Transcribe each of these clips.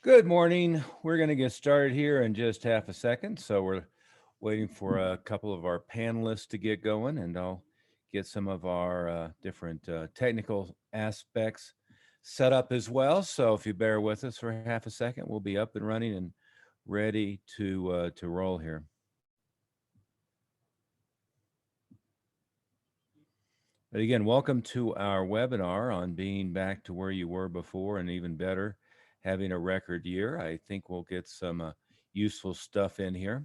Good morning. We're going to get started here in just half a second. So we're waiting for a couple of our panelists to get going, and I'll get some of our different technical aspects set up as well. So if you bear with us for half a second, we'll be up and running and ready to roll here. But again, welcome to our webinar on being back to where you were before and even better, having a record year. I think we'll get some useful stuff in here.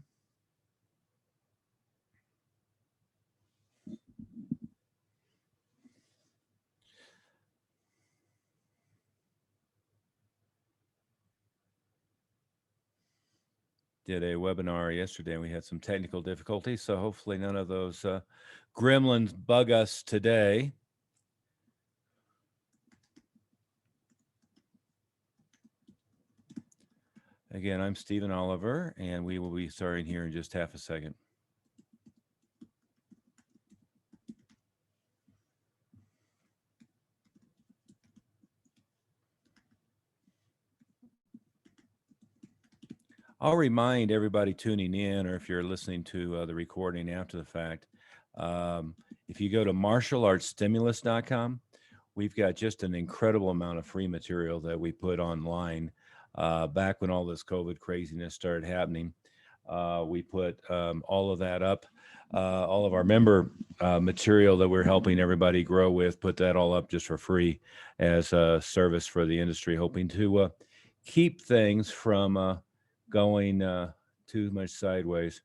Did a webinar yesterday and we had some technical difficulties, so hopefully none of those gremlins bug us today. Again, I'm Stephen Oliver, and we will be starting here in just half a second. I'll remind everybody tuning in, or if you're listening to the recording after the fact, if you go to martialartsstimulus.com, we've got just an incredible amount of free material that we put online. Back when all this COVID craziness started happening, we put all of that up. All of our member material that we're helping everybody grow with, put that all up just for free as a service for the industry, hoping to keep things from going too much sideways.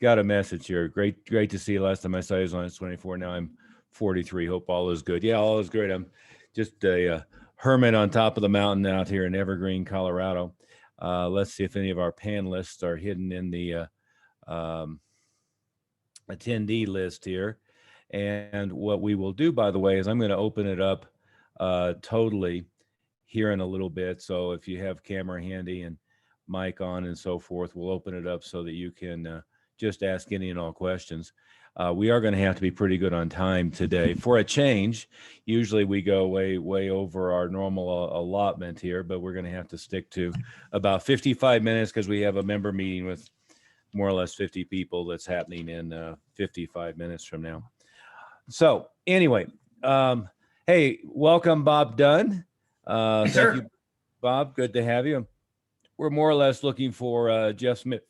Got a message here. Great to see you. Last time I saw you was on 24. Now I'm 43. Hope all is good. Yeah, all is great. I'm just a hermit on top of the mountain out here in Evergreen, Colorado. Let's see if any of our panelists are hidden in the attendee list here. And what we will do, by the way, is I'm going to open it up totally here in a little bit. So if you have camera handy and mic on and so forth, we'll open it up so that you can just ask any and all questions. We are going to have to be pretty good on time today for a change. Usually we go way over our normal allotment here, but we're going to have to stick to about 55 minutes because we have a member meeting with more or less 50 people that's happening in 55 minutes from now. So anyway, hey, welcome, Bob Dunn. Yes, thank sir. you, Bob. Good to have you. We're more or less looking for Jeff Smith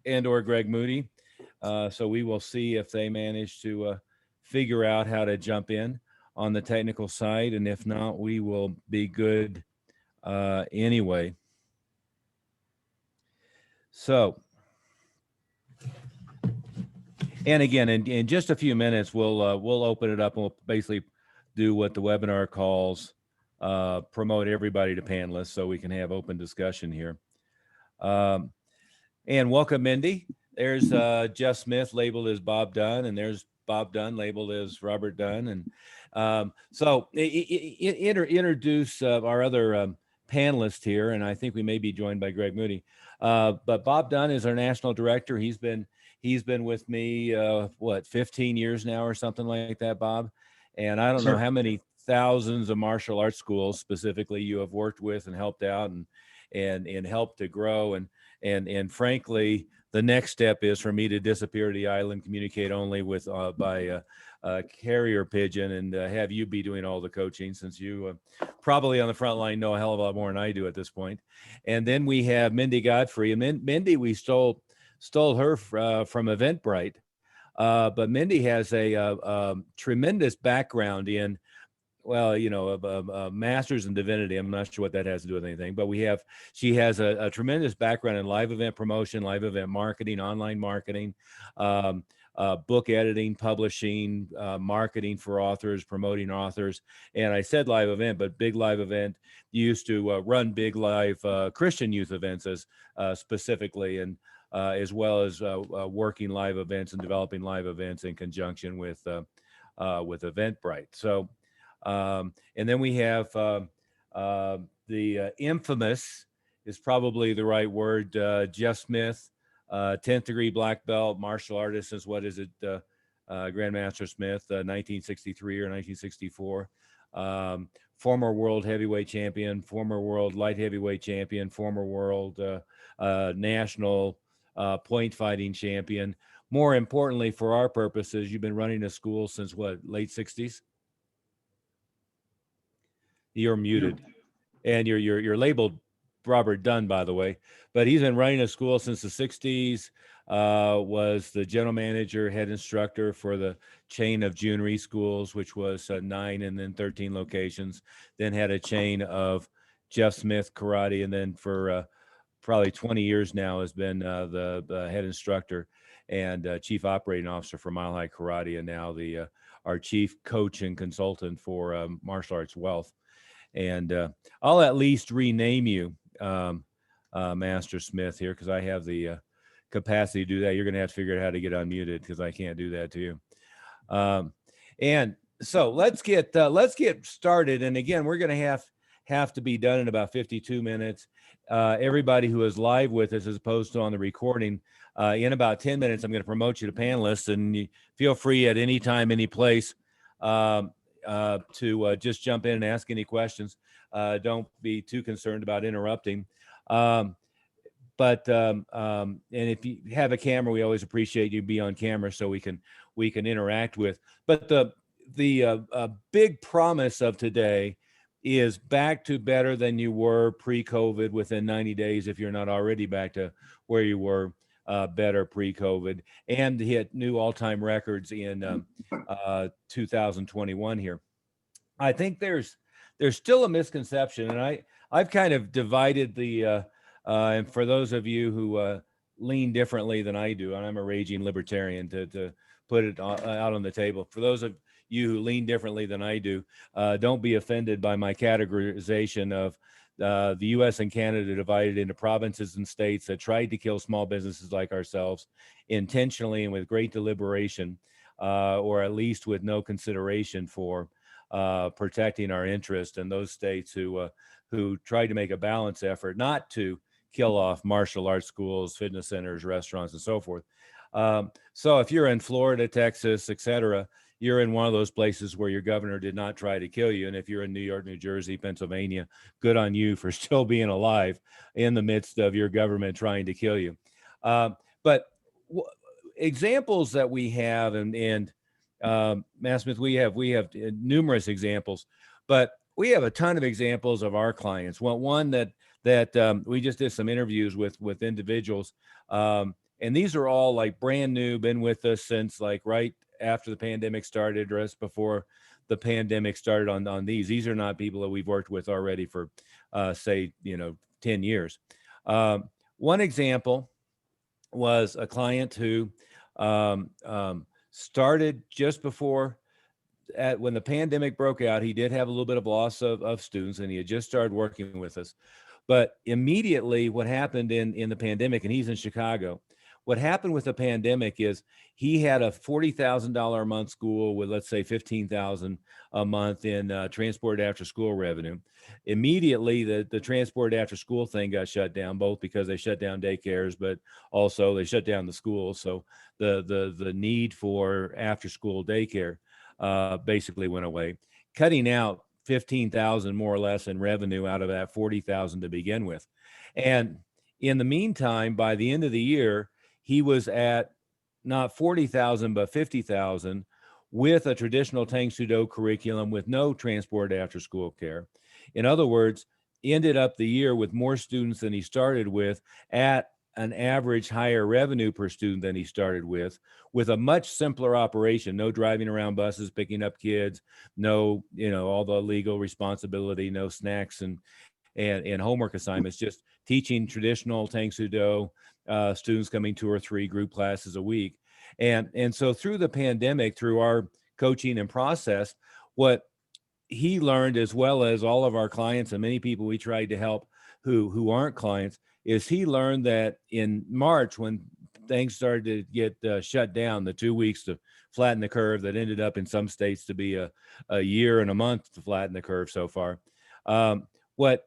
and or Greg Moody. So we will see if they manage to figure out how to jump in on the technical side. And if not, we will be good anyway. So, and again, in just a few minutes, we'll open it up and we'll basically do what the webinar calls promote everybody to panelists so we can have open discussion here. And welcome, Mindy. There's Jeff Smith labeled as Bob Dunn, and there's Bob Dunn labeled as Robert Dunn. And so introduce our other panelists here, and I think we may be joined by Greg Moody. But Bob Dunn is our national director. He's been with me, 15 years now or something like that, Bob. And I don't know how many thousands of martial arts schools specifically you have worked with and helped out and helped to grow. And frankly, the next step is for me to disappear to the island, communicate only with by carrier pigeon, and have you be doing all the coaching, since you probably on the front line know a hell of a lot more than I do at this point. And then we have Mindy Godfrey, and Mindy, we stole her from Eventbrite, but Mindy has a tremendous background in, well, you know, a master's in divinity. I'm not sure what that has to do with anything, but she has a tremendous background in live event promotion, live event marketing, online marketing, book editing, publishing, marketing for authors, promoting authors. And I said live event, but big live event. You used to run big live Christian youth events as specifically, and as well as working live events and developing live events in conjunction with Eventbrite. So. And then we have the infamous, is probably the right word, Jeff Smith, 10th degree black belt, martial artist since, what is it, Grandmaster Smith, 1963 or 1964. former world heavyweight champion, former world light heavyweight champion, former world national point fighting champion. More importantly, for our purposes, you've been running a school since what, late 60s? You're muted. And you're labeled Robert Dunn, by the way, but he's been running a school since the 60s. Was the general manager, head instructor for the chain of Juniorese schools, which was 9 and then 13 locations. Then had a chain of Jeff Smith Karate, and then for probably 20 years now has been the head instructor and chief operating officer for Mile High Karate, and now the our chief coach and consultant for Martial Arts Wealth. And I'll at least rename you Master Smith here, because I have the capacity to do that. You're going to have to figure out how to get unmuted, because I can't do that to you. And so let's get started. And again, we're going to have to be done in about 52 minutes. Everybody who is live with us, as opposed to on the recording, in about 10 minutes, I'm going to promote you to panelists, and you feel free at any time, any place, to just jump in and ask any questions. Don't be too concerned about interrupting. And if you have a camera, we always appreciate you be on camera so we can interact with. But the big promise of today is back to better than you were pre-COVID within 90 days, if you're not already back to where you were better pre-COVID, and hit new all-time records in 2021 here. I think there's still a misconception, and I've kind of divided the and for those of you who lean differently than I do, and I'm a raging libertarian, to put it out on the table. For those of you who lean differently than I do, don't be offended by my categorization of the U.S. and Canada divided into provinces and states that tried to kill small businesses like ourselves intentionally and with great deliberation, or at least with no consideration for protecting our interest, and those states who tried to make a balanced effort not to kill off martial arts schools, fitness centers, restaurants, and so forth. So if you're in Florida, Texas, etc., you're in one of those places where your governor did not try to kill you. And if you're in New York, New Jersey, Pennsylvania, good on you for still being alive in the midst of your government trying to kill you. But examples that we have, and Matt Smith, we have numerous examples, but we have a ton of examples of our clients. Well, one that we just did some interviews with individuals, and these are all like brand new, been with us since like right after the pandemic started, or just before the pandemic started on these. These are not people that we've worked with already for say 10 years. One example was a client who started just before when the pandemic broke out. He did have a little bit of loss of students, and he had just started working with us. But immediately what happened in the pandemic, and he's in Chicago, what happened with the pandemic is he had a $40,000 a month school with, let's say, $15,000 a month in transport after school revenue. Immediately, the transport after school thing got shut down, both because they shut down daycares, but also they shut down the schools. So the need for after school daycare basically went away, cutting out 15,000 more or less in revenue out of that 40,000 to begin with. And in the meantime, by the end of the year, he was at not 40,000, but 50,000 with a traditional Tang Soo Do curriculum with no transport after school care. In other words, ended up the year with more students than he started with, at an average higher revenue per student than he started with a much simpler operation. No driving around buses, picking up kids, no, all the legal responsibility, no snacks and homework assignments, just teaching traditional Tang Soo Do, students coming 2 or 3 group classes a week. And so through the pandemic, through our coaching and process, what he learned, as well as all of our clients and many people we tried to help who aren't clients, is he learned that in March, when things started to get shut down, the 2 weeks to flatten the curve that ended up in some states to be a year and a month to flatten the curve so far. What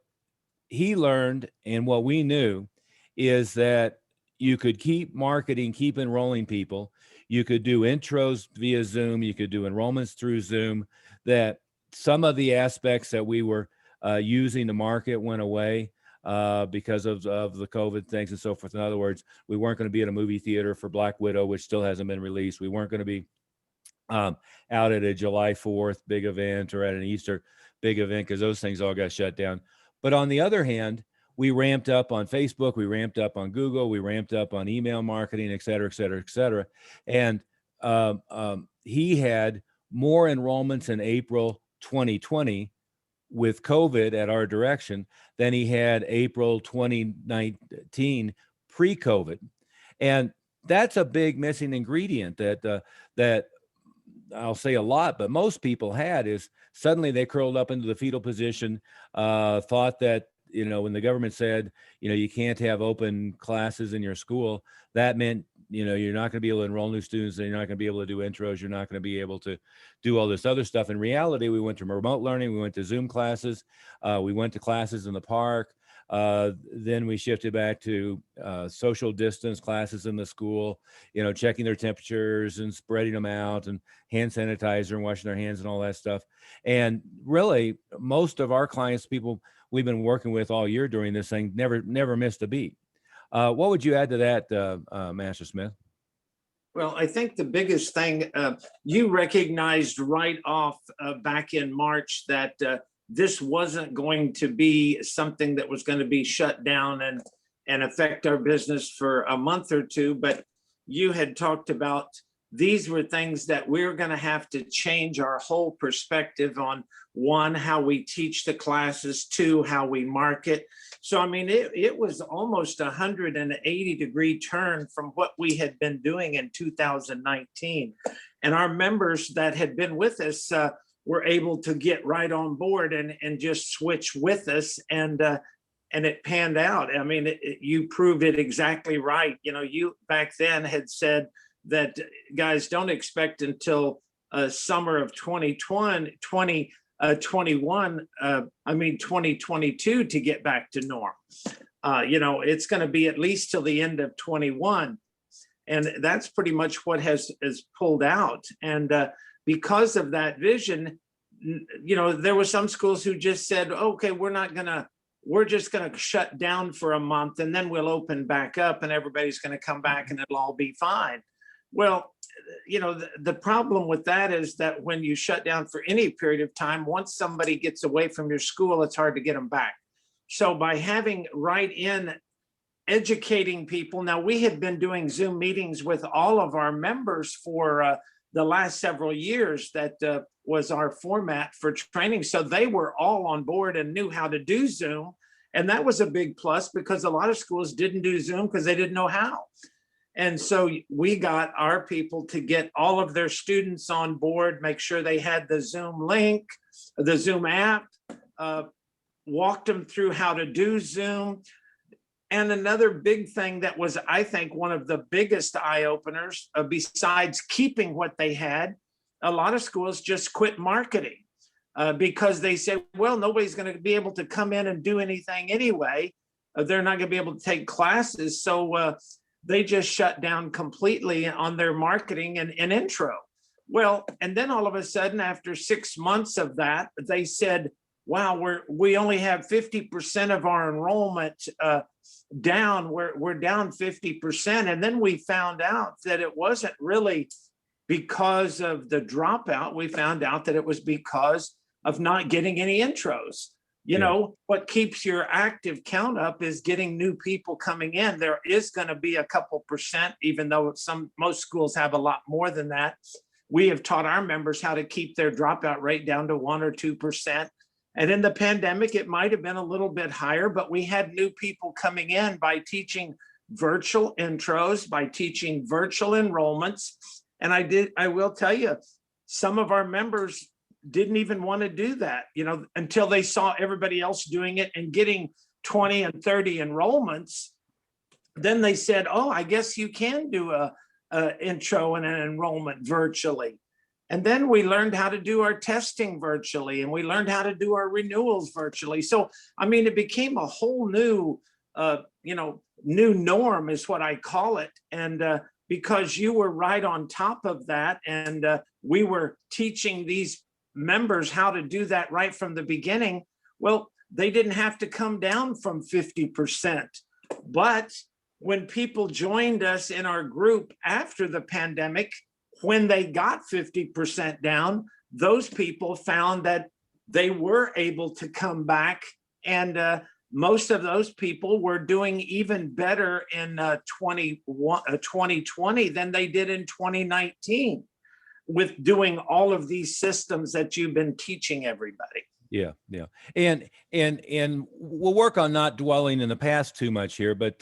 he learned, and what we knew, is that you could keep marketing, keep enrolling people. You could do intros via Zoom. You could do enrollments through Zoom. That some of the aspects that we were using to market went away because of the COVID things and so forth. In other words, we weren't going to be at a movie theater for Black Widow, which still hasn't been released. We weren't going to be out at a July 4th big event or at an Easter big event because those things all got shut down. But on the other hand, we ramped up on Facebook, we ramped up on Google, we ramped up on email marketing, et cetera, et cetera, et cetera. And he had more enrollments in April 2020 with COVID at our direction than he had April 2019 pre-COVID. And that's a big missing ingredient that I'll say a lot, but most people had, is suddenly they curled up into the fetal position, thought that, when the government said, you can't have open classes in your school, that meant, you're not going to be able to enroll new students, and you're not going to be able to do intros, you're not going to be able to do all this other stuff. In reality, we went to remote learning, we went to Zoom classes, we went to classes in the park, then we shifted back to social distance classes in the school, checking their temperatures and spreading them out, and hand sanitizer and washing their hands and all that stuff. And really, most of our clients, people we've been working with all year during this thing, never missed a beat. What would you add to that, Master Smith? Well, I think the biggest thing, you recognized right off back in March that this wasn't going to be something that was going to be shut down and affect our business for a month or two. But you had talked about these were things that we're going to have to change our whole perspective on. One, how we teach the classes. Two, how we market. So, I mean, it was almost 180-degree turn from what we had been doing in 2019. And our members that had been with us were able to get right on board and just switch with us. And it panned out. I mean, you proved it exactly right. You back then had said that, guys, don't expect until summer of 2022 to get back to norm. It's going to be at least till the end of 21. And that's pretty much what has pulled out. And because of that vision, there were some schools who just said, okay, we're just going to shut down for a month and then we'll open back up and everybody's going to come back and it'll all be fine. Well, the problem with that is that when you shut down for any period of time, once somebody gets away from your school, it's hard to get them back. So by having right in educating people, now we had been doing Zoom meetings with all of our members for the last several years. That was our format for training. So they were all on board and knew how to do Zoom. And that was a big plus because a lot of schools didn't do Zoom because they didn't know how. And so we got our people to get all of their students on board, make sure they had the Zoom link, the Zoom app, walked them through how to do Zoom. And another big thing that was, I think, one of the biggest eye openers, besides keeping what they had, a lot of schools just quit marketing because they said, well, nobody's going to be able to come in and do anything anyway. They're not going to be able to take classes. So they just shut down completely on their marketing and intro. Well, and then all of a sudden, after 6 months of that, they said, wow, we only have 50% of our enrollment down. We're down 50%. And then we found out that it wasn't really because of the dropout. We found out that it was because of not getting any intros. What keeps your active count up is getting new people coming in. There is going to be a couple percent, even though most schools have a lot more than that. We have taught our members how to keep their dropout rate down to 1 or 2%. And in the pandemic, it might have been a little bit higher, but we had new people coming in by teaching virtual intros, by teaching virtual enrollments. And I will tell you, some of our members didn't even want to do that, until they saw everybody else doing it and getting 20 and 30 enrollments. Then they said, oh, I guess you can do a intro and an enrollment virtually. And then we learned how to do our testing virtually, and we learned how to do our renewals virtually. So, I mean, it became a whole new, new norm is what I call it. And because you were right on top of that, and we were teaching these members how to do that right from the beginning, well, they didn't have to come down from 50%. But when people joined us in our group after the pandemic, when they got 50% down, those people found that they were able to come back. And most of those people were doing even better in 2020 than they did in 2019 with doing all of these systems that you've been teaching everybody. Yeah, yeah, and we'll work on not dwelling in the past too much here, but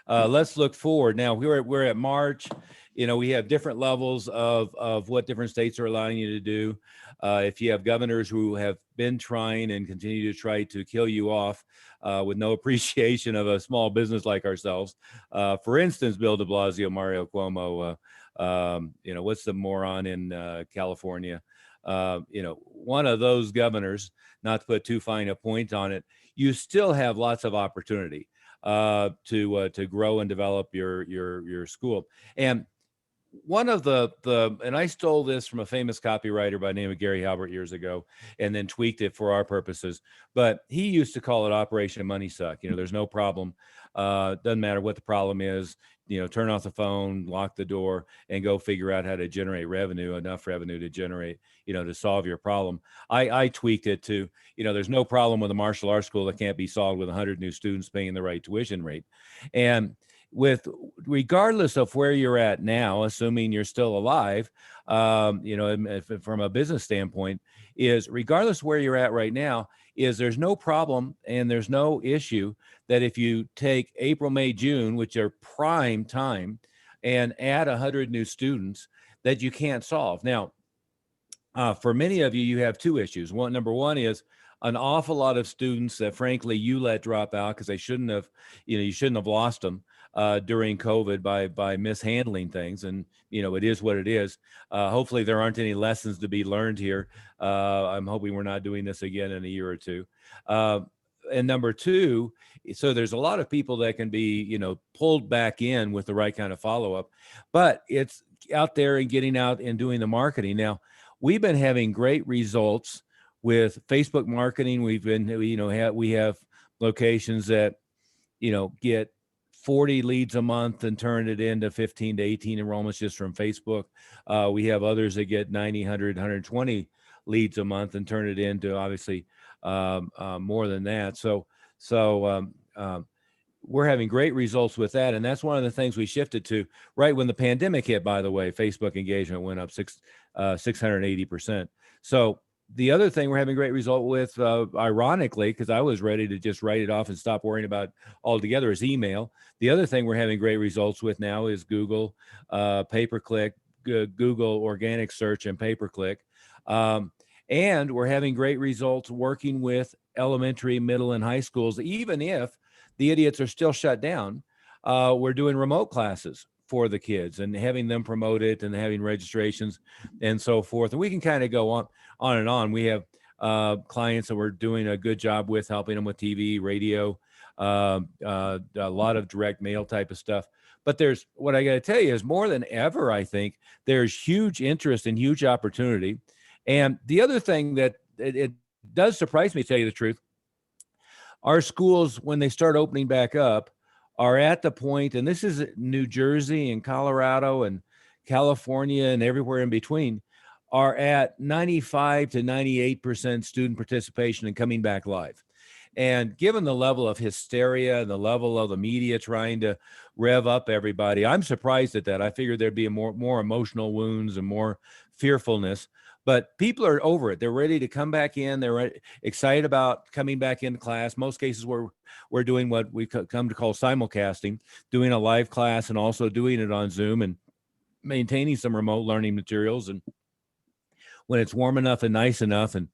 let's look forward. Now we're at March. You know, we have different levels of what different states are allowing you to do. If you have governors who have been trying and continue to try to kill you off with no appreciation of a small business like ourselves, for instance, Bill de Blasio, Mario Cuomo, you know, what's the moron in California? You know, one of those governors, not to put too fine a point on it, you still have lots of opportunity to grow and develop your school. And one of and I stole this from a famous copywriter by the name of Gary Halbert years ago, and then tweaked it for our purposes. But he used to call it Operation Money Suck. You know, there's no problem. Doesn't matter what the problem is. You know, turn off the phone, lock the door, and go figure out how to generate revenue, enough revenue to generate, you know, to solve your problem. I tweaked it to, you know, there's no problem with a martial arts school that can't be solved with 100 new students paying the right tuition rate. And regardless of where you're at now, assuming you're still alive, you know, if from a business standpoint, is regardless where you're at right now, is there's no problem and there's no issue that if you take April, May, June, which are prime time, and add 100 new students, that you can't solve. Now, for many of you, you have two issues. Number one is an awful lot of students that frankly you let drop out because they shouldn't have, you know, you shouldn't have lost them during COVID by mishandling things. And, you know, it is what it is. Hopefully there aren't any lessons to be learned here. I'm hoping we're not doing this again in a year or two. And number two, so there's a lot of people that can be, you know, pulled back in with the right kind of follow-up, but it's out there and getting out and doing the marketing. Now, we've been having great results with Facebook marketing. We've been, you know, we have locations that, you know, get 40 leads a month and turn it into 15 to 18 enrollments just from Facebook. We have others that get 90, 100, 120 leads a month and turn it into obviously more than that. So we're having great results with that. And that's one of the things we shifted to right when the pandemic hit, by the way. Facebook engagement went up 680%. So the other thing we're having great result with, ironically, because I was ready to just write it off and stop worrying about it altogether, is email. The other thing we're having great results with now is Google pay-per-click, Google organic search and pay-per-click. And we're having great results working with elementary, middle, and high schools. Even if the idiots are still shut down, we're doing remote classes for the kids and having them promote it and having registrations and so forth. And we can kind of go on and on. We have clients that we're doing a good job with, helping them with TV, radio, a lot of direct mail type of stuff. But there's, what I got to tell you is more than ever, I think there's huge interest and huge opportunity. And the other thing that it does surprise me, to tell you the truth, our schools, when they start opening back up, are at the point, and this is New Jersey and Colorado and California and everywhere in between, are at 95 to 98% student participation and coming back live. And given the level of hysteria and the level of the media trying to rev up everybody, I'm surprised at that. I figured there'd be more emotional wounds and more fearfulness. But people are over it. They're ready to come back in. They're excited about coming back into class. Most cases we're doing what we come to call simulcasting, doing a live class and also doing it on Zoom and maintaining some remote learning materials. And when it's warm enough and nice enough, and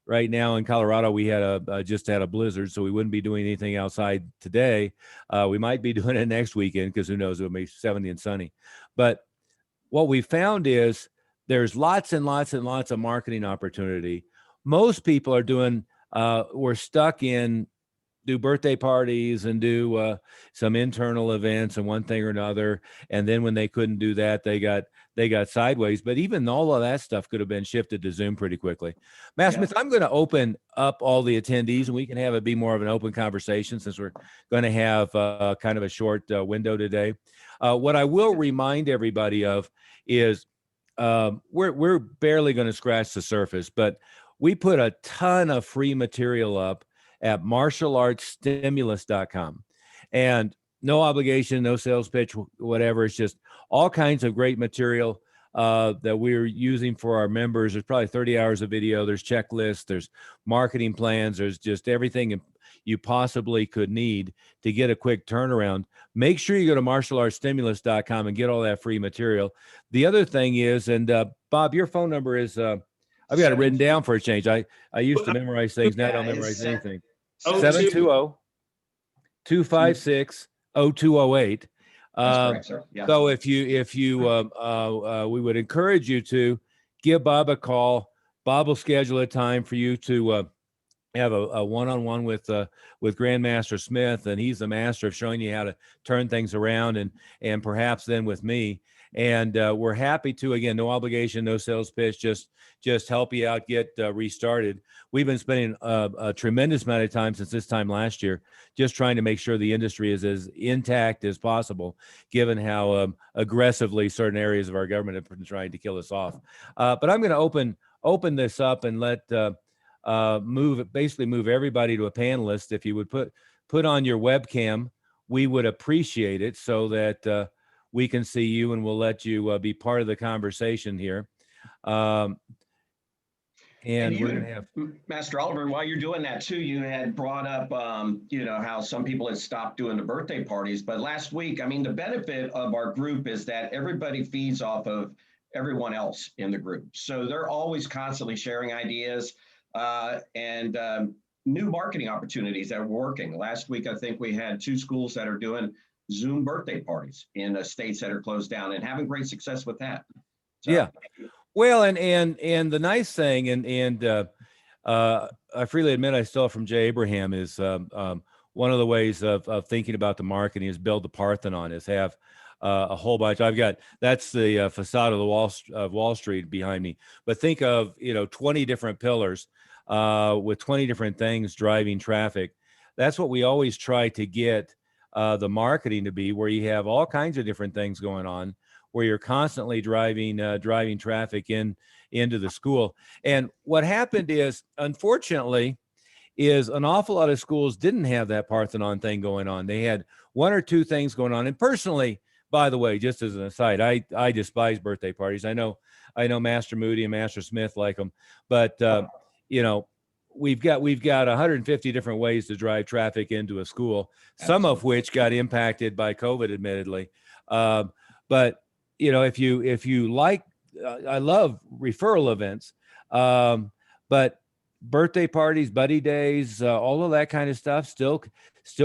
right now in Colorado, we had just had a blizzard, so we wouldn't be doing anything outside today. We might be doing it next weekend because who knows, it'll be 70 and sunny. But what we found is there's lots and lots and lots of marketing opportunity. Most people are doing, we're stuck in do birthday parties and do some internal events and one thing or another. And then when they couldn't do that, they got sideways. But even all of that stuff could have been shifted to Zoom pretty quickly. Matt Smith, I'm going to open up all the attendees, and we can have it be more of an open conversation since we're going to have kind of a short window today. What I will remind everybody of is we're barely going to scratch the surface, but we put a ton of free material up at martialartsstimulus.com, and no obligation, no sales pitch, whatever. It's just all kinds of great material that we're using for our members. There's probably 30 hours of video. There's checklists, there's marketing plans, there's just everything you possibly could need to get a quick turnaround. Make sure you go to martialartsstimulus.com and get all that free material. The other thing is, and Bob, your phone number is, I've got it written down for a change. I used to memorize things. Now I don't memorize anything. 720-256-0208. That's correct, sir. Yeah. So if you we would encourage you to give Bob a call. Bob will schedule a time for you to have a one-on-one with Grandmaster Smith, and he's the master of showing you how to turn things around, and perhaps then with me. And we're happy to, again, no obligation, no sales pitch, just help you out, get restarted. We've been spending a tremendous amount of time since this time last year, just trying to make sure the industry is as intact as possible, given how aggressively certain areas of our government have been trying to kill us off. But I'm going to open this up and let move everybody to a panelist. If you would put on your webcam, we would appreciate it so that we can see you, and we'll let you be part of the conversation here. And we're going to have Master Oliver, while you're doing that too, you had brought up, how some people had stopped doing the birthday parties. But last week, I mean, the benefit of our group is that everybody feeds off of everyone else in the group. So they're always constantly sharing ideas and new marketing opportunities that are working. Last week, I think we had 2 schools that are doing Zoom birthday parties in states that are closed down and having great success with that. So, yeah. Well, and the nice thing, and I freely admit I stole from Jay Abraham, is one of the ways of thinking about the marketing is build the Parthenon, is have a whole bunch. That's the facade of the Wall Street behind me, but think of 20 different pillars with 20 different things driving traffic. That's what we always try to get the marketing to be, where you have all kinds of different things going on, where you're constantly driving traffic into the school. And what happened is, unfortunately, is an awful lot of schools didn't have that Parthenon thing going on. They had 1 or 2 things going on. And personally, by the way, just as an aside, I despise birthday parties. I know Master Moody and Master Smith like them, but we've got 150 different ways to drive traffic into a school, some of which got impacted by COVID, admittedly. But if you like, I love referral events, but birthday parties, buddy days, all of that kind of stuff still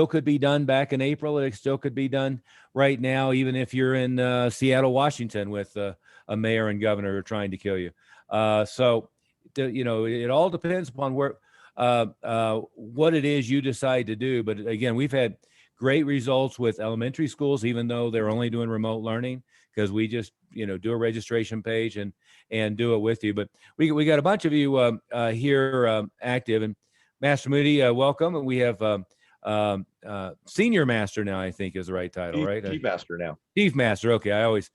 could be done back in April. It still could be done right now, even if you're in Seattle, Washington, with a mayor and governor who are trying to kill you. So it all depends upon what it is you decide to do. But again, we've had great results with elementary schools, even though they're only doing remote learning, because we just do a registration page and do it with you. But we got a bunch of you here active, and Master Moody, welcome. And we have Senior Master now, I think is the right title, right? Chief Master now. Chief Master. Okay, I always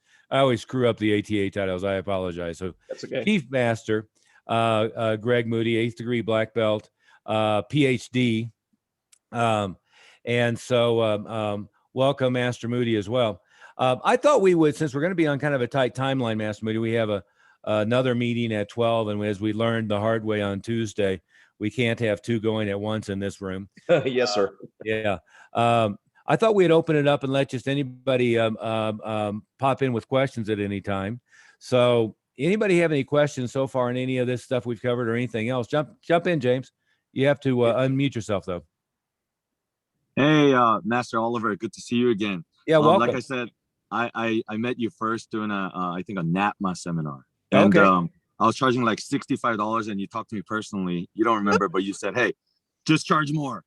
screw up the ATA titles. I apologize. So that's okay. Chief Master Greg Moody, 8th degree black belt, PhD. And so welcome, Master Moody, as well. I thought we would, since we're going to be on kind of a tight timeline, Master Moody, we have another meeting at 12. And as we learned the hard way on Tuesday, we can't have 2 going at once in this room. Yes, sir. Yeah. I thought we'd open it up and let just anybody pop in with questions at any time. So anybody have any questions so far on any of this stuff we've covered or anything else? Jump in, James. You have to unmute yourself, though. Hey, Master Oliver, good to see you again. Yeah, welcome. Like I said, I met you first doing I think a NAPMA seminar. And okay. I was charging like $65, and you talked to me personally. You don't remember, but you said, hey, just charge more,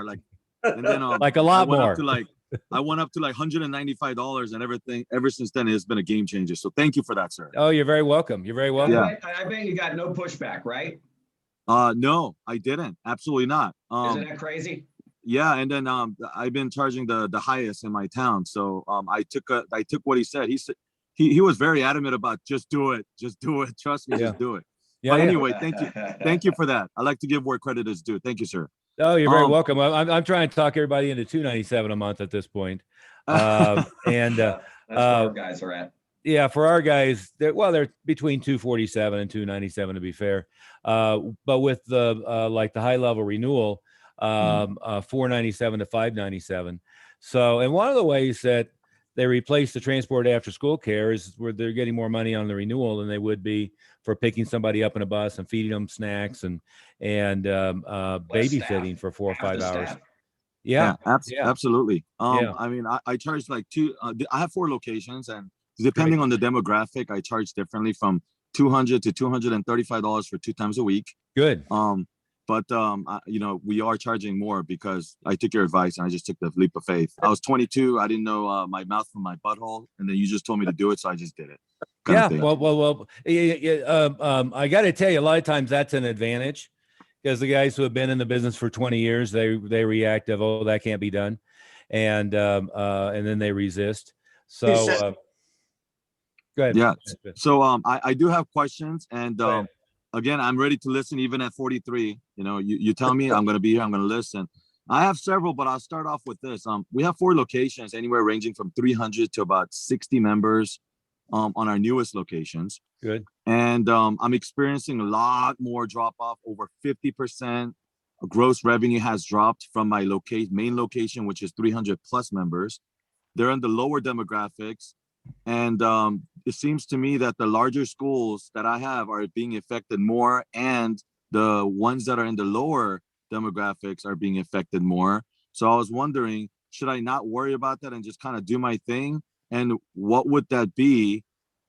like, and then Like a lot I went more. up to like $195, and everything ever since then has been a game changer. So thank you for that, sir. Oh, you're very welcome. You're very welcome. Yeah. I bet you got no pushback, right? No, I didn't. Absolutely not. Isn't that crazy? Yeah, and then I've been charging the highest in my town. So I took what he said. He said he was very adamant about just do it, trust me, Yeah. just do it. Yeah, But yeah. anyway, thank you for that. I like to give where credit is due. Thank you, sir. Oh, you're very Um, welcome. I'm trying to talk everybody into $297 a month at this point. And That's where our guys are at. yeah, for our guys, they're between 247 and 297 to be fair. But with the like the high level renewal, 497 to 597. So, and one of the ways that they replace the transport after school care is where they're getting more money on the renewal than they would be for picking somebody up in a bus and feeding them snacks and babysitting for 4 or Half 5 the hours. staff. Yeah. Yeah. Absolutely. Yeah. I mean, I charge like I have 4 locations, and depending on the demographic, I charge differently from $200 to $235 for 2 times a week. Good. But we are charging more because I took your advice and I just took the leap of faith. I was 22. I didn't know my mouth from my butthole, and then you just told me to do it, so I just did it. Yeah. Well. I got to tell you, a lot of times that's an advantage because the guys who have been in the business for 20 years, they react of, oh, that can't be done, and then they resist. So, go ahead. Yeah. So I do have questions, and Go ahead. again, I'm ready to listen even at 43. You tell me, I'm going to be here. I'm going to listen. I have several, but I'll start off with this. We have 4 locations, anywhere ranging from 300 to about 60 members on our newest locations. Good. And I'm experiencing a lot more drop off. Over 50% gross revenue has dropped from my main location, which is 300 plus members. They're in the lower demographics. And it seems to me that the larger schools that I have are being affected more, and the ones that are in the lower demographics are being affected more. So I was wondering, should I not worry about that and just kind of do my thing? And what would that be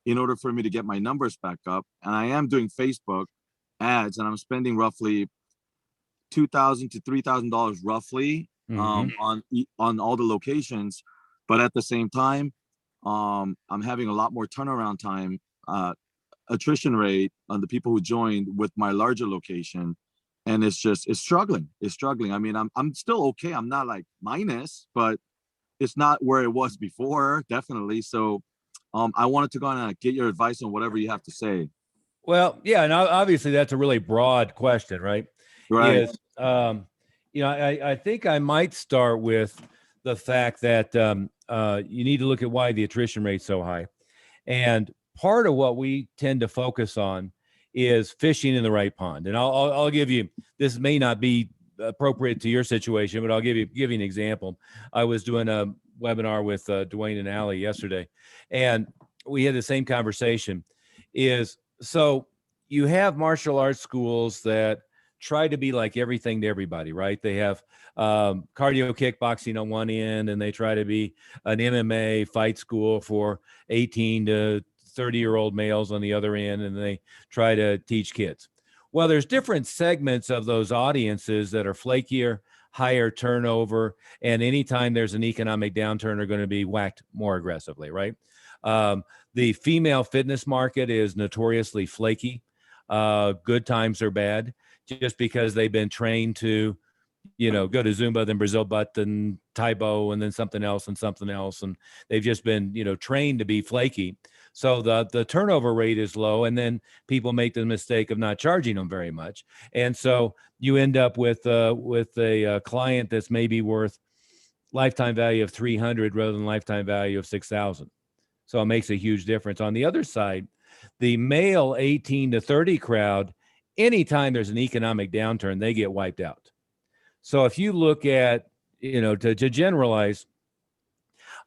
in order for me to get my numbers back up? And I am doing Facebook ads, and I'm spending roughly $2,000 to $3,000 roughly on all the locations. But at the same time, I'm having a lot more turnaround time, attrition rate on the people who joined with my larger location. And it's struggling. I mean, I'm still okay. I'm not like minus, but it's not where it was before, definitely. So I wanted to go on and get your advice on whatever you have to say. Well, yeah, and obviously that's a really broad question, right? Right. Is, I think I might start with the fact that you need to look at why the attrition rate's so high. And part of what we tend to focus on is fishing in the right pond. And I'll give you, this may not be appropriate to your situation, but I'll give you an example. I was doing a webinar with Dwayne and Allie yesterday, and we had the same conversation. So you have martial arts schools that try to be like everything to everybody, right? They have cardio kickboxing on one end, and they try to be an MMA fight school for 18 to 30-year-old males on the other end, and they try to teach kids. Well, there's different segments of those audiences that are flakier, higher turnover, and anytime there's an economic downturn, are going to be whacked more aggressively, right? The female fitness market is notoriously flaky. Good times are bad, just because they've been trained to, go to Zumba, then Brazil butt, then Taebo, and then something else, and they've just been, trained to be flaky. So the turnover rate is low, and then people make the mistake of not charging them very much, and so you end up with a client that's maybe worth lifetime value of 300 rather than lifetime value of 6,000. So it makes a huge difference. On the other side, the male 18 to 30 crowd, anytime there's an economic downturn, they get wiped out. So if you look at, to generalize,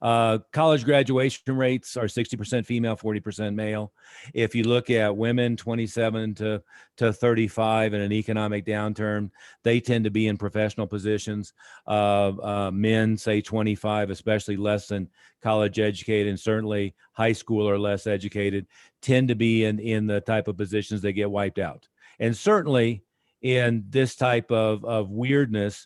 college graduation rates are 60% female, 40% male. If you look at women 27 to 35 in an economic downturn, they tend to be in professional positions. Men, say 25, especially less than college educated, and certainly high school or less educated, tend to be in the type of positions that get wiped out. And certainly in this type of weirdness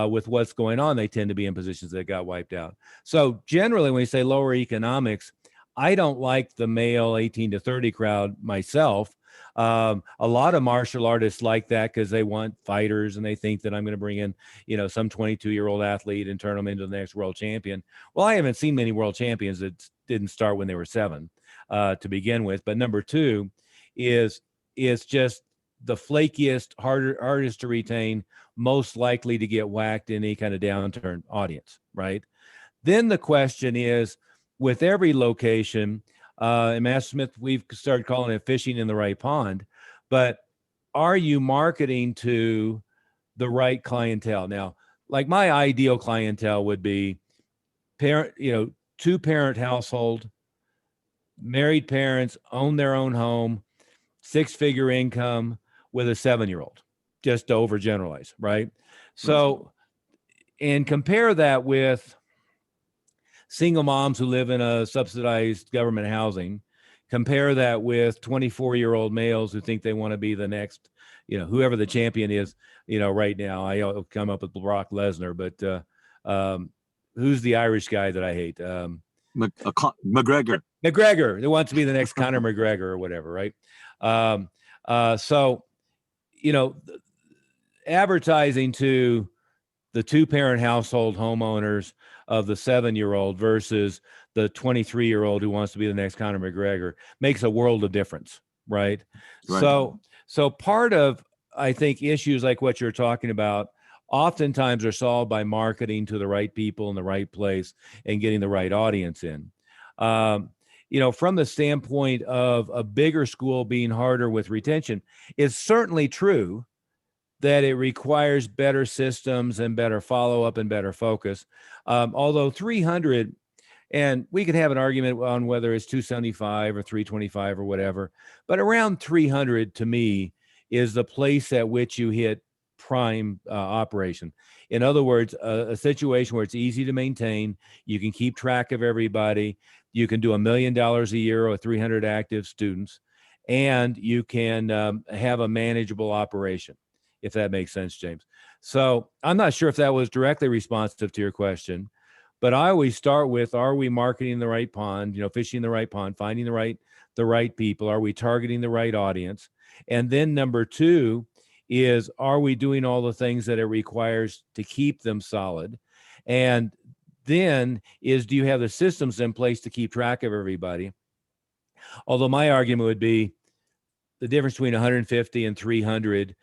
with what's going on, they tend to be in positions that got wiped out. So generally, when you say lower economics, I don't like the male 18 to 30 crowd myself. A lot of martial artists like that because they want fighters and they think that I'm going to bring in, some 22-year-old athlete and turn them into the next world champion. Well, I haven't seen many world champions that didn't start when they were 7 to begin with. But number 2 is just the flakiest, hardest to retain, most likely to get whacked in any kind of downturn audience, right? Then the question is, with every location, and Master Smith, we've started calling it fishing in the right pond, but are you marketing to the right clientele? Now, like my ideal clientele would be parent, 2-parent household, married parents, own their own home, 6-figure income with a 7-year-old, just to overgeneralize, right? So, and compare that with single moms who live in a subsidized government housing. Compare that with 24-year-old males who think they want to be the next, whoever the champion is, right now. I'll come up with Brock Lesnar, but who's the Irish guy that I hate? McGregor. McGregor, who wants to be the next Conor McGregor or whatever, right? So, advertising to the 2-parent household homeowners of the 7-year-old versus the 23-year-old who wants to be the next Conor McGregor makes a world of difference, right? So part of, I think, issues like what you're talking about oftentimes are solved by marketing to the right people in the right place and getting the right audience in. From the standpoint of a bigger school being harder with retention, it's certainly true that it requires better systems and better follow-up and better focus. Although 300, and we could have an argument on whether it's 275 or 325 or whatever, but around 300 to me is the place at which you hit prime operation. In other words, a situation where it's easy to maintain, you can keep track of everybody, you can do $1 million a year with 300 active students, and you can have a manageable operation, if that makes sense, James. So I'm not sure if that was directly responsive to your question, but I always start with, are we marketing the right pond, fishing the right pond, finding the right people? Are we targeting the right audience? And then number 2 is, are we doing all the things that it requires to keep them solid? And then is, do you have the systems in place to keep track of everybody? Although my argument would be the difference between 150 and 300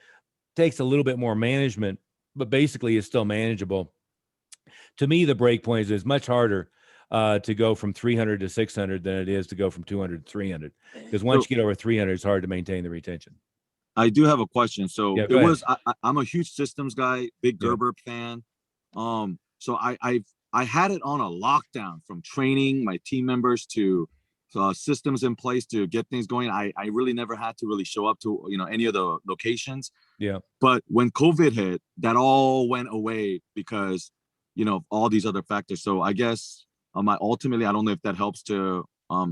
takes a little bit more management, but basically is still manageable. To me, the break point is much harder to go from 300 to 600 than it is to go from 200 to 300. Because once you get over 300, it's hard to maintain the retention. I do have a question. So Yeah, I'm a huge systems guy, big Gerber fan. So I had it on a lockdown, from training my team members to systems in place to get things going. I really never had to really show up to any of the locations. Yeah. But when COVID hit, that all went away because all these other factors. So I guess ultimately, I don't know if that helps to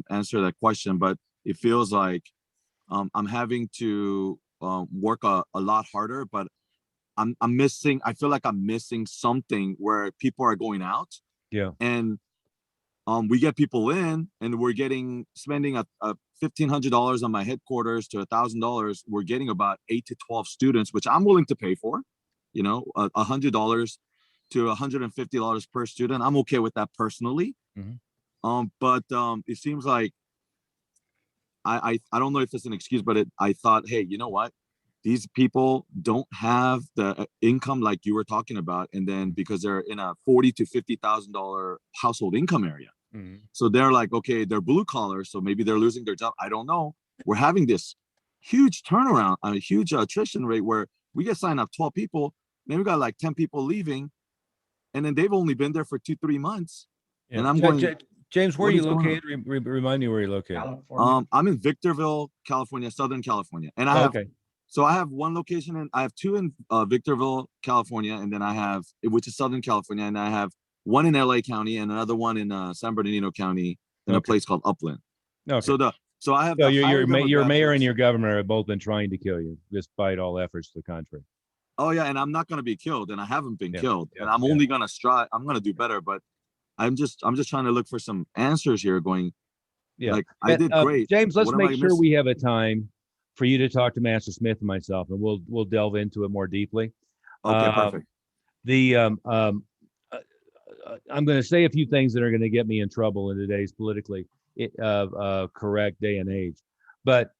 answer that question, but it feels like I'm having to work a lot harder, but I feel like I'm missing something where people are going out. Yeah. And we get people in and we're spending a $1,500 on my headquarters to $1,000. We're getting about 8 to 12 students, which I'm willing to pay for, $100 to $150 per student. I'm okay with that personally. Mm-hmm. But it seems like I don't know if it's an excuse, but I thought, hey, you know what? These people don't have the income like you were talking about, and then because they're in a $40,000 to $50,000 household income area, so they're like, okay, they're blue collar, so maybe they're losing their job. I don't know. We're having this huge turnaround, a huge attrition rate where we get signed up 12 people, then we got like 10 people leaving, and then they've only been there for 2-3 months, and I'm going. James, where are you located? Remind me where you're located. California. I'm in Victorville, California, Southern California, and I have one location, and I have 2 in Victorville, California, and then I have, which is Southern California, and I have one in LA County and another one in San Bernardino County in a place called Upland. So So I have So the higher your mayor and demographics. your governor have both been trying to kill you, despite all efforts to the contrary. Oh yeah, and I'm not gonna be killed, and I haven't been Yeah, killed, yeah, and I'm yeah. only gonna strive. I'm gonna do better, but I'm just trying to look for some answers here. Going Yeah. like, I did great. James, let's What am make I sure missing? we have a time for you to talk to Master Smith and myself, and we'll delve into it more deeply. Okay, Um, perfect. I'm going to say a few things that are going to get me in trouble in today's politically correct day and age. But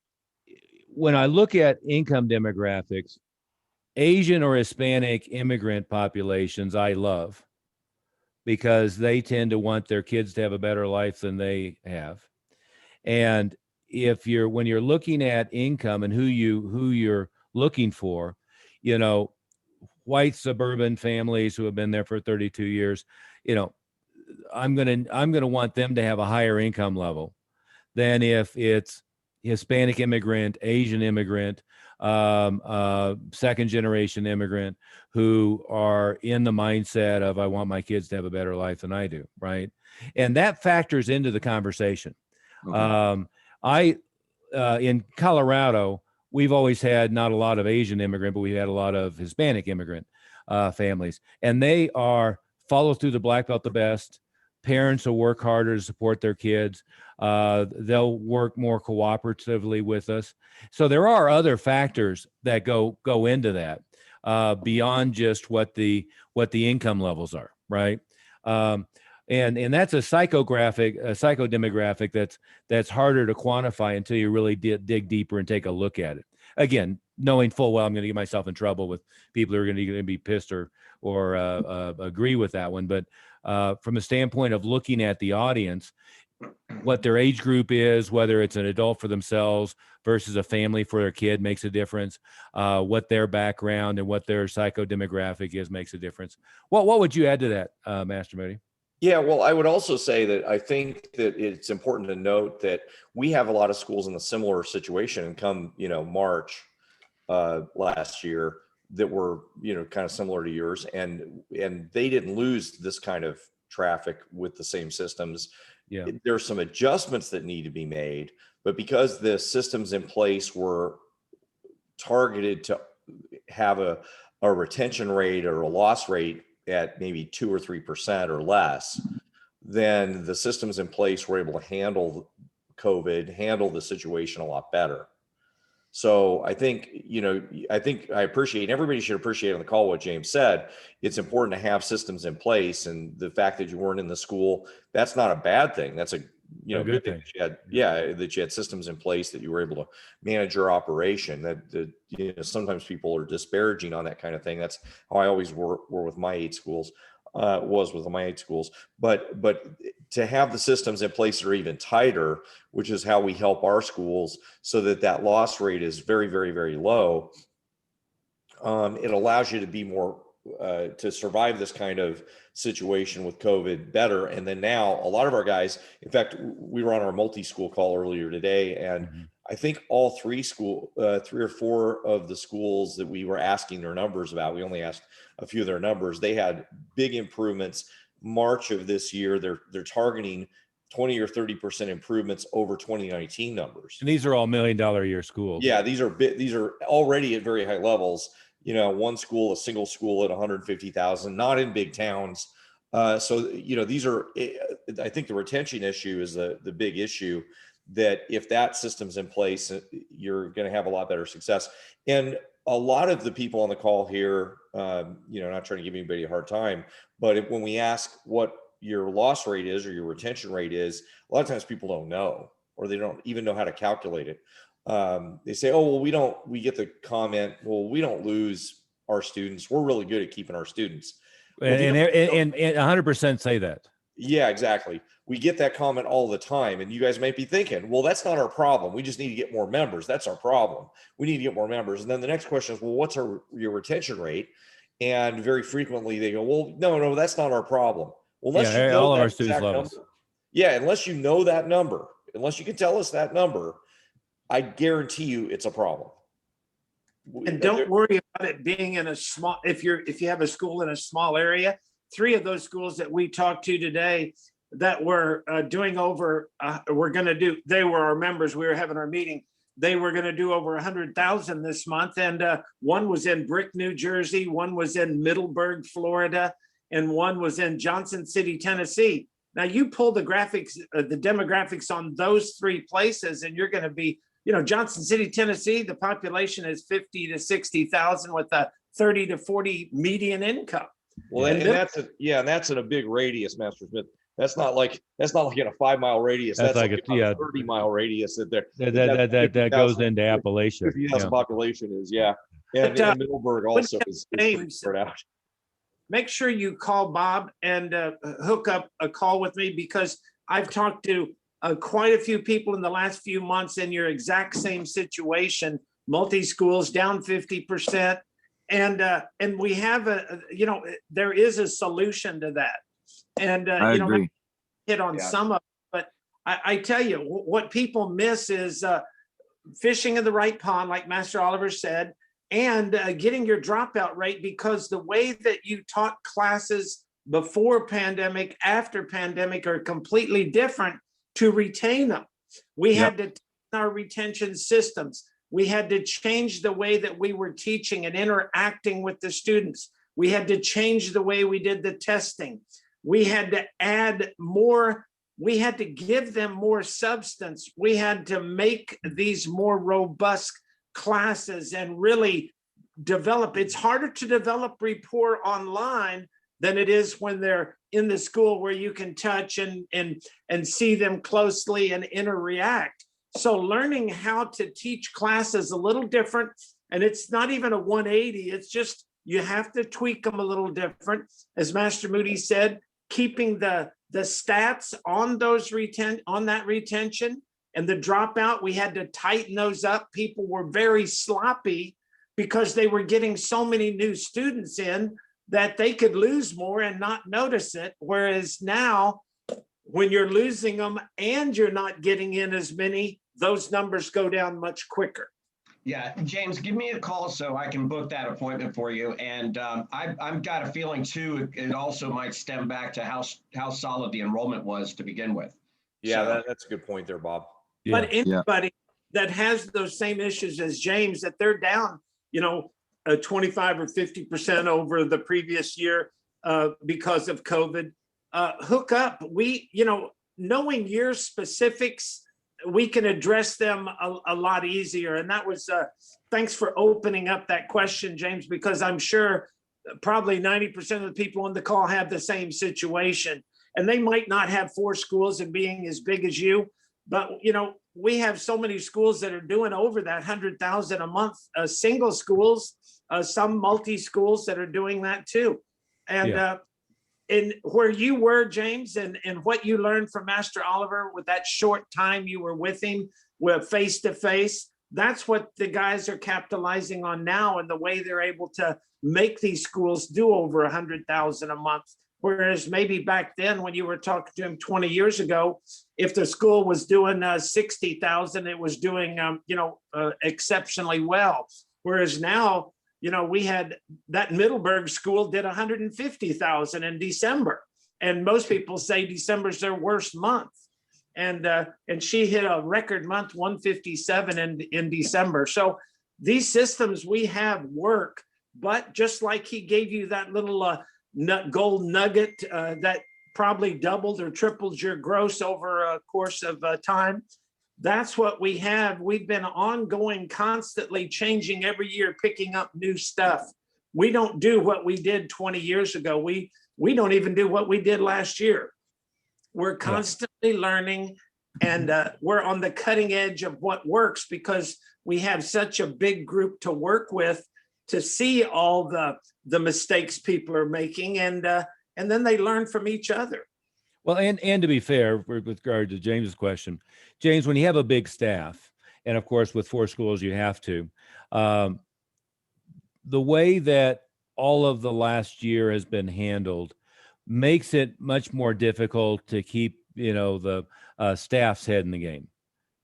when I look at income demographics, Asian or Hispanic immigrant populations, I love because they tend to want their kids to have a better life than they have. And when you're looking at income and who you're looking for, you know, white suburban families who have been there for 32 years, you know, I'm gonna want them to have a higher income level than if it's Hispanic immigrant, Asian immigrant, second generation immigrant who are in the mindset of I want my kids to have a better life than I do, right? And that factors into the conversation. Okay. I in Colorado, we've always had not a lot of Asian immigrant, but we've had a lot of Hispanic immigrant families, and they are follow through the black belt the best. Parents will work harder to support their kids. They'll work more cooperatively with us. So there are other factors that go into that beyond just what the income levels are, right? And that's a psychodemographic that's harder to quantify until you really dig deeper and take a look at it. Again, knowing full well I'm going to get myself in trouble with people who are going to be pissed or agree with that one. But from a standpoint of looking at the audience, what their age group is, whether it's an adult for themselves versus a family for their kid makes a difference. What their background and what their psychodemographic is makes a difference. What would you add to that, Master Moody? Yeah, well, I would also say that I think that it's important to note that we have a lot of schools in a similar situation. And come, March last year, that were, kind of similar to yours, and they didn't lose this kind of traffic with the same systems. Yeah. There's some adjustments that need to be made, but because the systems in place were targeted to have a retention rate or a loss rate at maybe 2 or 3% or less, then the systems in place were able to handle COVID, handle the situation a lot better. So I think, I appreciate, and everybody should appreciate on the call what James said. It's important to have systems in place, and the fact that you weren't in the school, that's not a bad thing. That's a good thing. that you had, that you had systems in place, that you were able to manage your operation. That sometimes people are disparaging on that kind of thing. That's how I always were with my 8 schools. But to have the systems in place that are even tighter, which is how we help our schools so that loss rate is very, very, very low. It allows you to be more to survive this kind of situation with COVID better. And then now a lot of our guys, in fact, we were on our multi-school call earlier today, and I think all 3 or 4 of the schools that we were asking their numbers about, we only asked a few of their numbers, they had big improvements. March of this year, they're targeting 20 or 30% improvements over 2019 numbers. And these are all $1 million a year schools. Yeah, these are already at very high levels. One school, a single school at 150,000, not in big towns. So these are, I think the retention issue is the big issue, that if that system's in place, you're going to have a lot better success. And a lot of the people on the call here, not trying to give anybody a hard time, but when we ask what your loss rate is or your retention rate is, a lot of times people don't know, or they don't even know how to calculate it. They say, oh, well, we get the comment, well, we don't lose our students. We're really good at keeping our students. Well, and 100% say that. Yeah, exactly. We get that comment all the time, and you guys might be thinking, well, that's not our problem. We just need to get more members. That's our problem. We need to get more members. And then the next question is, well, what's your retention rate? And very frequently they go, well, no, that's not our problem. Well, unless you know all of that our students love us. Yeah, unless you know that number, unless you can tell us that number, I guarantee you it's a problem. And don't worry about it being in a small, if you have a school in a small area, 3 of those schools that we talked to today, that were doing over, they were our members, we were having our meeting. They were going to do over 100,000 this month. And one was in Brick, New Jersey, one was in Middleburg, Florida, and one was in Johnson City, Tennessee. Now you pull the graphics, the demographics on those three places, and you're going to be, Johnson City, Tennessee, the population is 50 to 60,000 with a 30 to 40 median income. Well, and that's in a big radius, Master Smith. That's not like in a 5 mile radius. That's like a 30-mile radius that that goes into Appalachia. 50,000 population is, yeah. And Middleburg also is pretty spread out. Make sure you call Bob and hook up a call with me, because I've talked to quite a few people in the last few months in your exact same situation, multi-schools down 50%. And we have there is a solution to that. And, I agree. hit on some of it, but I tell you, what people miss is fishing in the right pond, like Master Oliver said, and getting your dropout rate, because the way that you taught classes before pandemic, after pandemic are completely different to retain them. We had to tighten our retention systems. We had to change the way that we were teaching and interacting with the students. We had to change the way we did the testing. We had to add more. We had to give them more substance. We had to make these more robust classes and really develop. It's harder to develop rapport online than it is when they're in the school, where you can touch and see them closely and interact. So learning how to teach classes a little different, and it's not even a 180. It's just you have to tweak them a little different. As Master Moody said, keeping the stats on those on that retention and the dropout, we had to tighten those up. People were very sloppy because they were getting so many new students in that they could lose more and not notice it. Whereas now, when you're losing them and you're not getting in as many, those numbers go down much quicker. Yeah, James, give me a call so I can book that appointment for you. And I've got a feeling too, it also might stem back to how solid the enrollment was to begin with. Yeah, So, that's a good point there, Bob. Yeah. But anybody that has those same issues as James, that they're down, 25 or 50% over the previous year because of COVID, hook up. We, knowing your specifics, we can address them a lot easier. And that was, thanks for opening up that question, James, because I'm sure probably 90% of the people on the call have the same situation. And they might not have 4 schools and being as big as you, but we have so many schools that are doing over that 100,000 a month, single schools, some multi-schools that are doing that too. And in where you were, James, and what you learned from Master Oliver with that short time you were with him, with face-to-face, that's what the guys are capitalizing on now, and the way they're able to make these schools do over 100,000 a month. Whereas maybe back then, when you were talking to him 20 years ago, if the school was doing 60,000, it was doing, exceptionally well. Whereas now, we had that Middleburg school did 150,000 in December. And most people say December's their worst month. And she hit a record month, 157 in December. So these systems we have work, but just like he gave you that little gold nugget that probably doubled or tripled your gross over a course of time. That's what we have. We've been ongoing, constantly changing every year, picking up new stuff. We don't do what we did 20 years ago. We don't even do what we did last year. We're constantly learning, and we're on the cutting edge of what works, because we have such a big group to work with to see all the mistakes people are making, and then they learn from each other. Well, and to be fair, with regard to James's question, James, when you have a big staff, and of course with 4 schools you have to, the way that all of the last year has been handled makes it much more difficult to keep the staff's head in the game,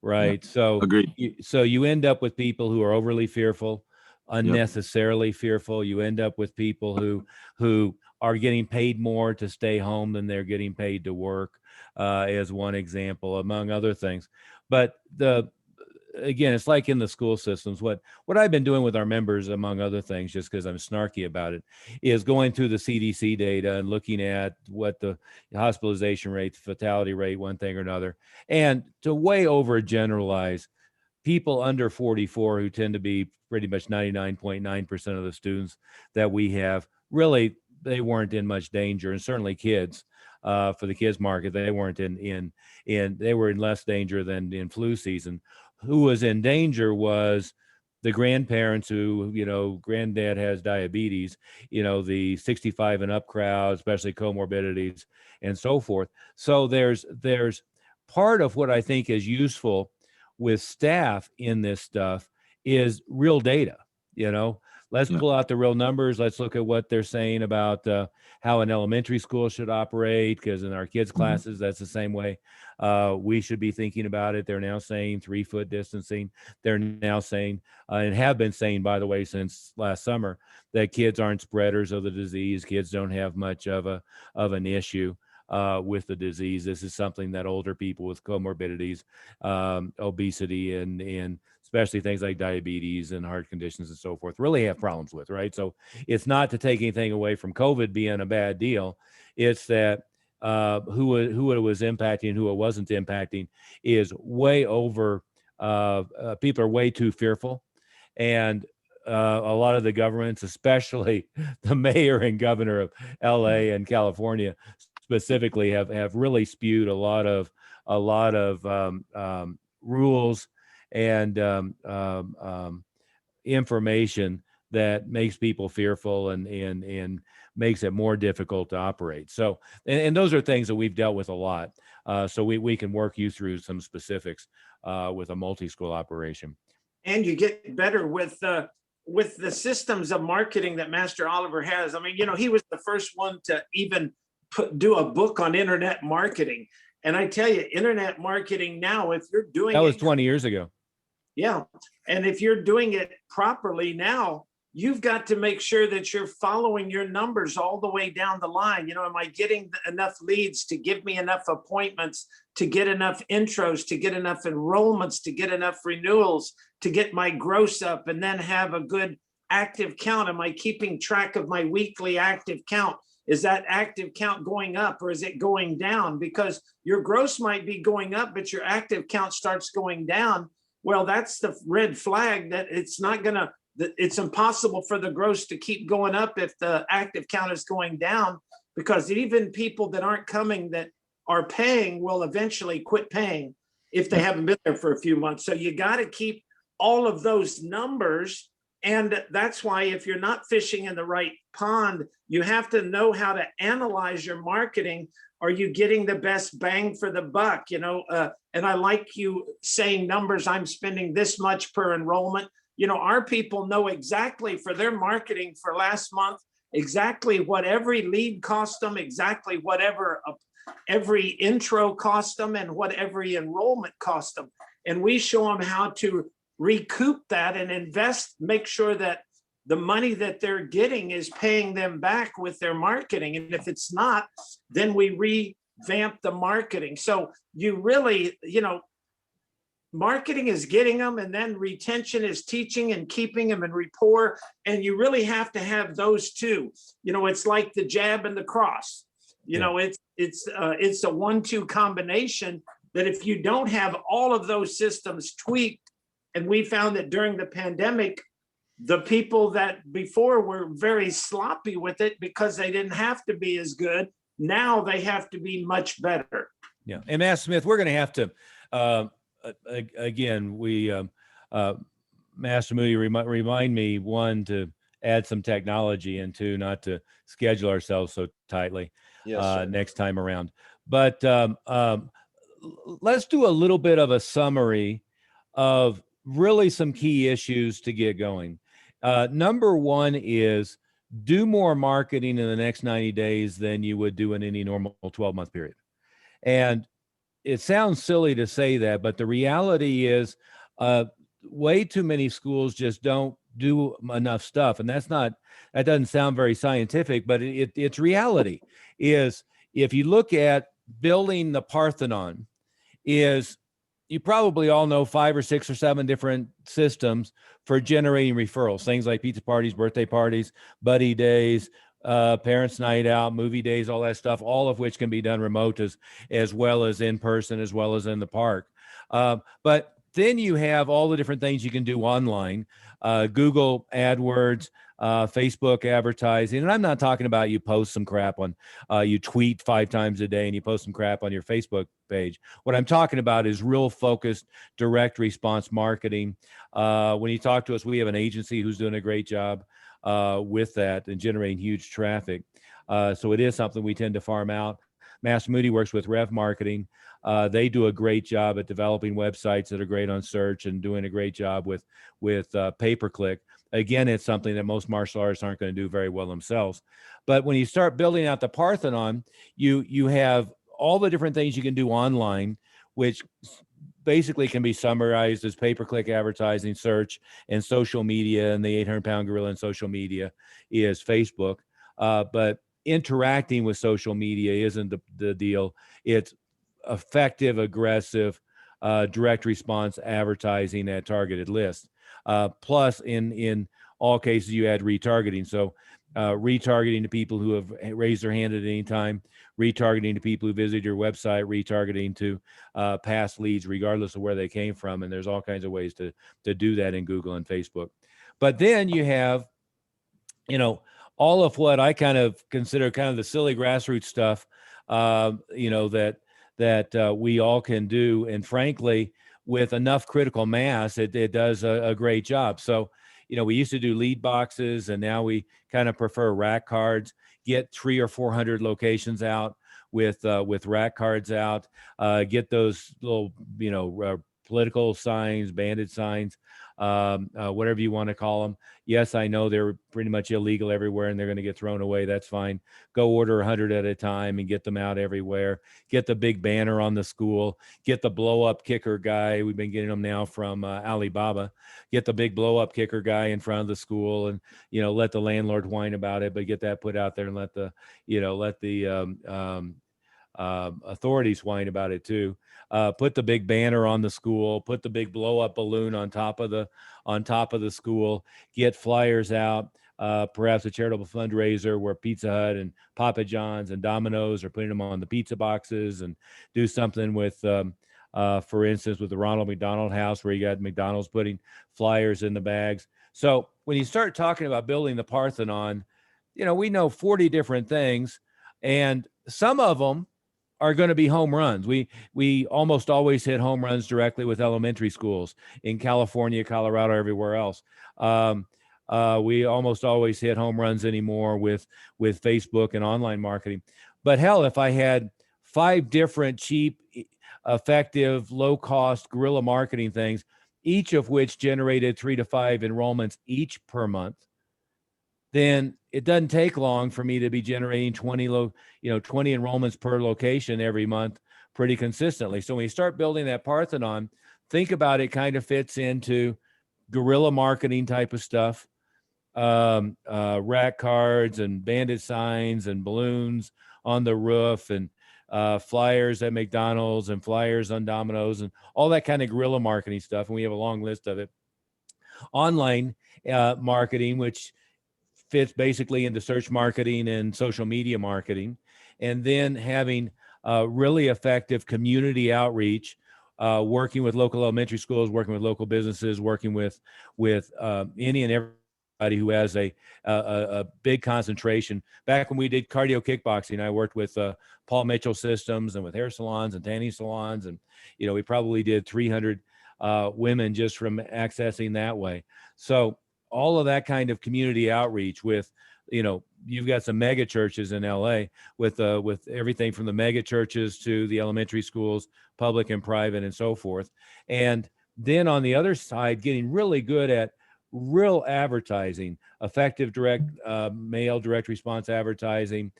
right? So Agreed. you end up with people who are overly fearful, unnecessarily fearful. You end up with people who are getting paid more to stay home than they're getting paid to work. as one example, among other things. But again, it's like in the school systems. What I've been doing with our members, among other things, just because I'm snarky about it, is going through the CDC data and looking at what the hospitalization rate, the fatality rate, one thing or another, and to way overgeneralize, people under 44, who tend to be pretty much 99.9% of the students that we have, really, they weren't in much danger. And certainly kids, for the kids market, they weren't they were in less danger than in flu season. Who was in danger was the grandparents who, granddad has diabetes, the 65 and up crowd, especially comorbidities and so forth. So there's part of what I think is useful with staff in this stuff is real data. Let's Yeah. pull out the real numbers. Let's look at what they're saying about how an elementary school should operate, because in our kids' classes, that's the same way we should be thinking about it. They're now saying 3-foot distancing. They're now saying, and have been saying, by the way, since last summer, that kids aren't spreaders of the disease. Kids don't have much of an issue with the disease. This is something that older people with comorbidities, obesity, and especially things like diabetes and heart conditions and so forth, really have problems with, right? So it's not to take anything away from COVID being a bad deal. It's that who it was impacting, who it wasn't impacting, is way over. People are way too fearful. And a lot of the governments, especially the mayor and governor of LA and California specifically, have really spewed a lot of rules and information that makes people fearful and makes it more difficult to operate. So, and those are things that we've dealt with a lot. So we can work you through some specifics with a multi-school operation. And you get better with the systems of marketing that Master Oliver has. I mean, he was the first one to even do a book on internet marketing. And I tell you, internet marketing now, if you're doing that was 20 years ago. Yeah. And if you're doing it properly now, you've got to make sure that you're following your numbers all the way down the line. Am I getting enough leads to give me enough appointments, to get enough intros, to get enough enrollments, to get enough renewals, to get my gross up, and then have a good active count? Am I keeping track of my weekly active count? Is that active count going up or is it going down? Because your gross might be going up, but your active count starts going down. Well, that's the red flag that it's impossible for the gross to keep going up if the active count is going down, because even people that aren't coming that are paying will eventually quit paying if they haven't been there for a few months. So you got to keep all of those numbers. And that's why if you're not fishing in the right pond, you have to know how to analyze your marketing. Are you getting the best bang for the buck? And I like you saying numbers. I'm spending this much per enrollment. Our people know exactly for their marketing for last month, exactly what every lead cost them, exactly whatever every intro cost them, and what every enrollment cost them. And we show them how to recoup that and invest, make sure that the money that they're getting is paying them back with their marketing. And if it's not, then we revamp the marketing. So you really, marketing is getting them, and then retention is teaching and keeping them in rapport. And you really have to have those two. It's like the jab and the cross. It's a 1-2 combination that if you don't have all of those systems tweaked, and we found that during the pandemic, the people that before were very sloppy with it because they didn't have to be as good, now they have to be much better. Yeah. And Master Smith, we're going to have to, again, Master Moody, remind me, one, to add some technology, and two, not to schedule ourselves so tightly next time around. But let's do a little bit of a summary of really some key issues to get going. Number one is do more marketing in the next 90 days than you would do in any normal 12-month period. And it sounds silly to say that, but the reality is way too many schools just don't do enough stuff. And that doesn't sound very scientific, but it's reality. Is if you look at building the Parthenon is, you probably all know 5 or 6 or 7 different systems for generating referrals, things like pizza parties, birthday parties, buddy days, parents night out, movie days, all that stuff, all of which can be done remote as well as in person, as well as in the park. But then you have all the different things you can do online, Google AdWords, Facebook advertising. And I'm not talking about you post some crap on, you tweet 5 times a day and you post some crap on your Facebook page. What I'm talking about is real focused, direct response marketing. When you talk to us, we have an agency who's doing a great job with that and generating huge traffic. So it is something we tend to farm out. Master Moody works with Rev Marketing. They do a great job at developing websites that are great on search and doing a great job with pay-per-click. Again, it's something that most martial artists aren't going to do very well themselves. But when you start building out the Parthenon, you have all the different things you can do online, which basically can be summarized as pay-per-click advertising, search, and social media. And the 800-pound gorilla in social media is Facebook. But interacting with social media isn't the deal. It's effective, aggressive, direct response advertising at targeted lists. Plus, in all cases, you add retargeting. So retargeting to people who have raised their hand at any time, retargeting to people who visit your website, retargeting to past leads, regardless of where they came from. And there's all kinds of ways to do that in Google and Facebook. But then you have, all of what I kind of consider kind of the silly grassroots stuff, that we all can do. And frankly, with enough critical mass, it does a great job. So, we used to do lead boxes, and now we kind of prefer rack cards, get 300 or 400 locations out with rack cards out, get those little, political signs, bandit signs, whatever you want to call them. Yes, I know they're pretty much illegal everywhere and they're going to get thrown away. That's fine. Go order 100 at a time and get them out everywhere. Get the big banner on the school. Get the blow up kicker guy. We've been getting them now from Alibaba. Get the big blow up kicker guy in front of the school, and let the landlord whine about it, but get that put out there and let the authorities whine about it too. Put the big banner on the school, put the big blow up balloon on top of the school, get flyers out, perhaps a charitable fundraiser where Pizza Hut and Papa John's and Domino's are putting them on the pizza boxes, and do something with, for instance, with the Ronald McDonald House, where you got McDonald's putting flyers in the bags. So when you start talking about building the Parthenon, we know 40 different things, and some of them are going to be home runs. We almost always hit home runs directly with elementary schools in California, Colorado, everywhere else. We almost always hit home runs anymore with Facebook and online marketing. But hell, if I had 5 different cheap, effective, low-cost guerrilla marketing things, each of which generated 3 to 5 enrollments each per month, then it doesn't take long for me to be generating 20 enrollments per location every month pretty consistently. So when you start building that Parthenon, think about it kind of fits into guerrilla marketing type of stuff, rack cards and bandit signs and balloons on the roof, and flyers at McDonald's and flyers on Domino's and all that kind of guerrilla marketing stuff. And we have a long list of it. Online marketing, which fits basically into search marketing and social media marketing, and then having really effective community outreach, working with local elementary schools, working with local businesses, working with any and everybody who has a big concentration. Back when we did cardio kickboxing, I worked with Paul Mitchell Systems and with hair salons and tanning salons, and we probably did 300 women just from accessing that way. So all of that kind of community outreach with, you've got some mega churches in LA with everything from the mega churches to the elementary schools, public and private and so forth. And then on the other side, getting really good at real advertising, effective direct mail, direct response advertising.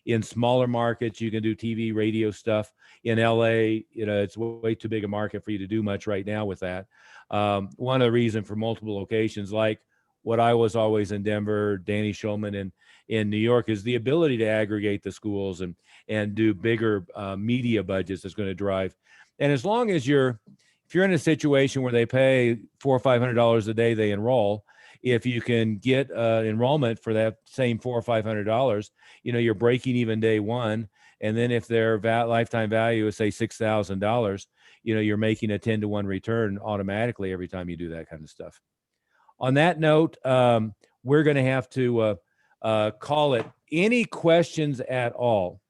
In smaller markets, you can do TV, radio stuff. In LA, it's way too big a market for you to do much right now with that. One of the reasons for multiple locations, like what I was always in Denver, Danny Schulman in New York, is the ability to aggregate the schools and do bigger media budgets is going to drive. And as long as if you're in a situation where they pay $400 or $500 a day, they enroll. If you can get enrollment for that same $400 or $500, you're breaking even day one. And then if their lifetime value is say $6,000, you're making a 10-to-1 return automatically every time you do that kind of stuff. On that note, we're going to have to call it. Any questions at all?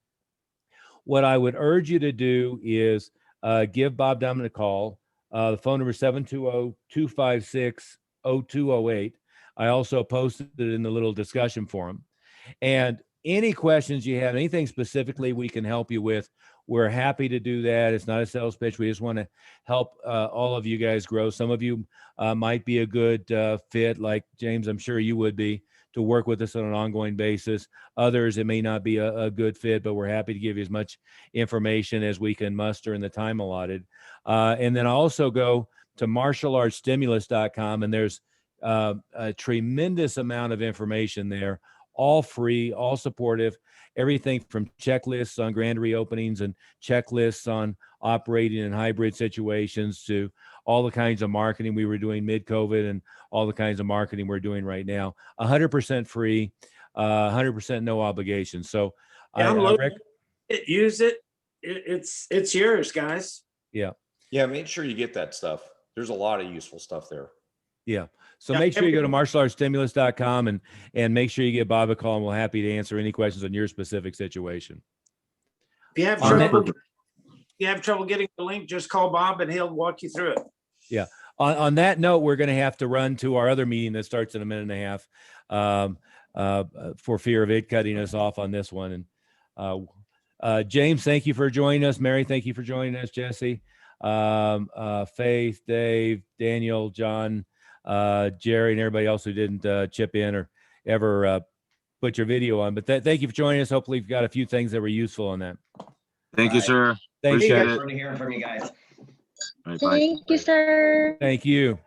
What I would urge you to do is give Bob Dunn a call. The phone number is 720-256-0208. I also posted it in the little discussion forum. And any questions you have, anything specifically we can help you with, we're happy to do that. It's not a sales pitch. We just want to help all of you guys grow. Some of you might be a good fit, like James, I'm sure you would be, to work with us on an ongoing basis. Others, it may not be a good fit, but we're happy to give you as much information as we can muster in the time allotted. And then also go to martialartsstimulus.com, and there's a tremendous amount of information there, all free, all supportive, everything from checklists on grand reopenings and checklists on operating in hybrid situations to all the kinds of marketing we were doing mid-COVID and all the kinds of marketing we're doing right now. 100% free, 100% no obligation. So use it. It's yours, guys. Yeah. Make sure you get that stuff. There's a lot of useful stuff there. Yeah. So make sure you go to martialartsstimulus.com and make sure you give Bob a call, and we're happy to answer any questions on your specific situation. If you have trouble getting the link, just call Bob and he'll walk you through it. Yeah. On that note, we're going to have to run to our other meeting that starts in a minute and a half for fear of it cutting us off on this one. And James, thank you for joining us. Mary, thank you for joining us. Jesse, Faith, Dave, Daniel, John, Jerry, and everybody else who didn't chip in or ever put your video on. But thank you for joining us. Hopefully you've got a few things that were useful on that. Thank you, sir. Thanks, Appreciate guys. it. Look forward to hearing from you guys. All right, bye. Thank you, sir. Thank you.